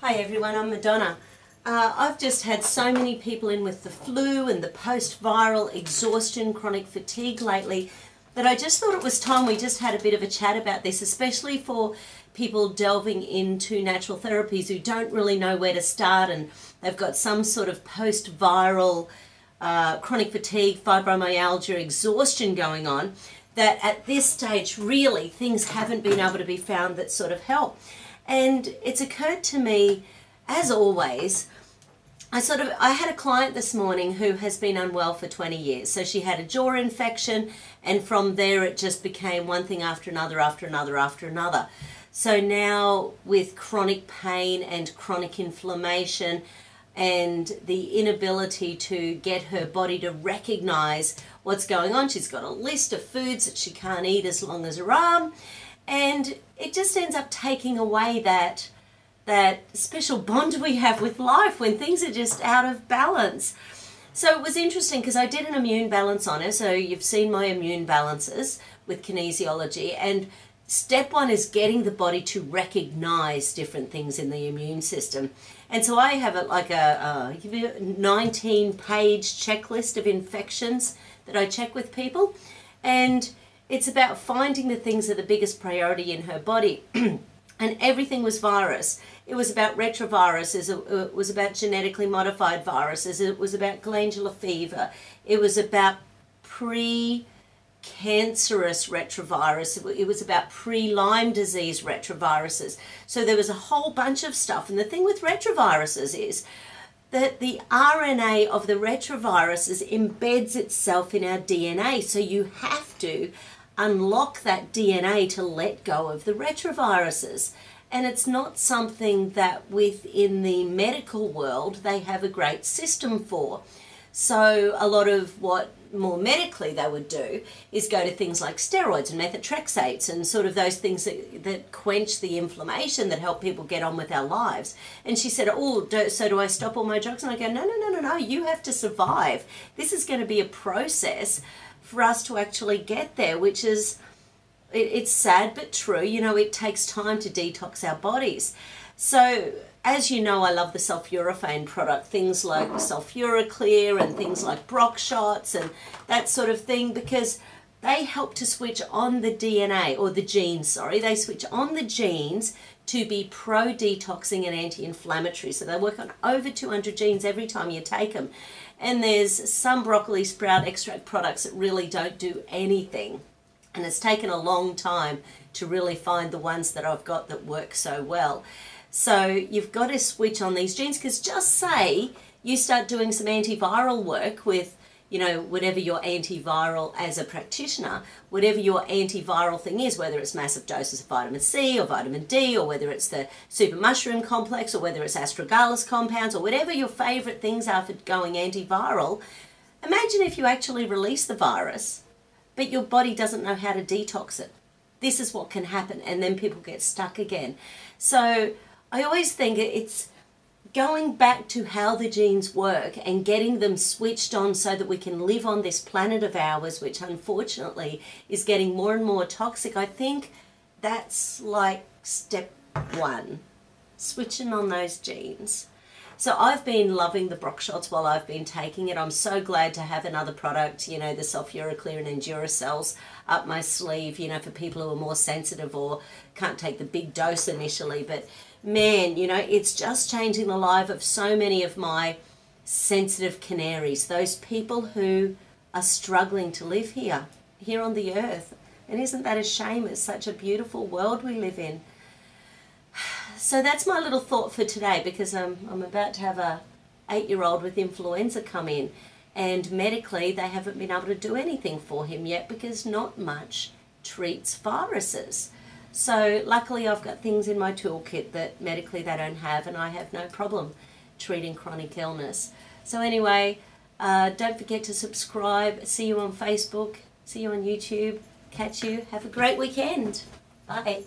Hi everyone, I'm Madonna. I've just had so many people in with the flu and the post-viral exhaustion, chronic fatigue lately that I just thought it was time we just had a bit of a chat about this, especially for people delving into natural therapies who don't really know where to start and they've got some sort of post-viral chronic fatigue, fibromyalgia, exhaustion going on, that at this stage really things haven't been able to be found that sort of help. And it's occurred to me, as always, I had a client this morning who has been unwell for 20 years. So she had a jaw infection, and from there it just became one thing after another, after another, after another. So now with chronic pain and chronic inflammation and the inability to get her body to recognize what's going on, she's got a list of foods that she can't eat as long as her arm, and it just ends up taking away that special bond we have with life when things are just out of balance. So it was interesting because I did an immune balance on her. So you've seen my immune balances with kinesiology, and step one is getting the body to recognize different things in the immune system. And so I have a 19-page checklist of infections that I check with people, and it's about finding the things that are the biggest priority in her body. And everything was virus. It was about retroviruses, it was about genetically modified viruses, it was about glandular fever, it was about pre-cancerous retrovirus, it was about pre-Lyme disease retroviruses. So there was a whole bunch of stuff. And the thing with retroviruses is that the RNA of the retroviruses embeds itself in our DNA. So you have to unlock that DNA to let go of the retroviruses. And it's not something that within the medical world they have a great system for. So a lot of what more medically they would do is go to things like steroids and methotrexates and sort of those things that quench the inflammation, that help people get on with our lives. And she said, so do I stop all my drugs? And I go, no, you have to survive. This is going to be a process for us to actually get there, which is, it's sad but true. You know, it takes time to detox our bodies. So as you know, I love the sulforaphane product, things like Sulfuraclear and things like Brock shots and that sort of thing, because they help to switch on the DNA, or the genes, they switch on the genes to be pro-detoxing and anti-inflammatory. So they work on over 200 genes every time you take them. And there's some broccoli sprout extract products that really don't do anything. And it's taken a long time to really find the ones that I've got that work so well. So you've got to switch on these genes, because just say you start doing some antiviral work with, you know, whatever your antiviral, as a practitioner, whatever your antiviral thing is, whether it's massive doses of vitamin C or vitamin D, or whether it's the super mushroom complex, or whether it's astragalus compounds, or whatever your favorite things are for going antiviral. Imagine if you actually release the virus, but your body doesn't know how to detox it. This is what can happen, and then people get stuck again. So I always think it's going back to how the genes work and getting them switched on so that we can live on this planet of ours, which unfortunately is getting more and more toxic. I think that's like step one, switching on those genes. So I've been loving the Brock shots while I've been taking it. I'm so glad to have another product, you know, the Sulfuraclear and Enduracells up my sleeve, you know, for people who are more sensitive or can't take the big dose initially. But man, you know, it's just changing the life of so many of my sensitive canaries, those people who are struggling to live here on the earth. And isn't that a shame? It's such a beautiful world we live in. So that's my little thought for today, because I'm about to have a 8-year-old with influenza come in, and medically they haven't been able to do anything for him yet because not much treats viruses. So luckily I've got things in my toolkit that medically they don't have, and I have no problem treating chronic illness. So anyway, don't forget to subscribe. See you on Facebook, see you on YouTube, catch you. Have a great weekend. Bye.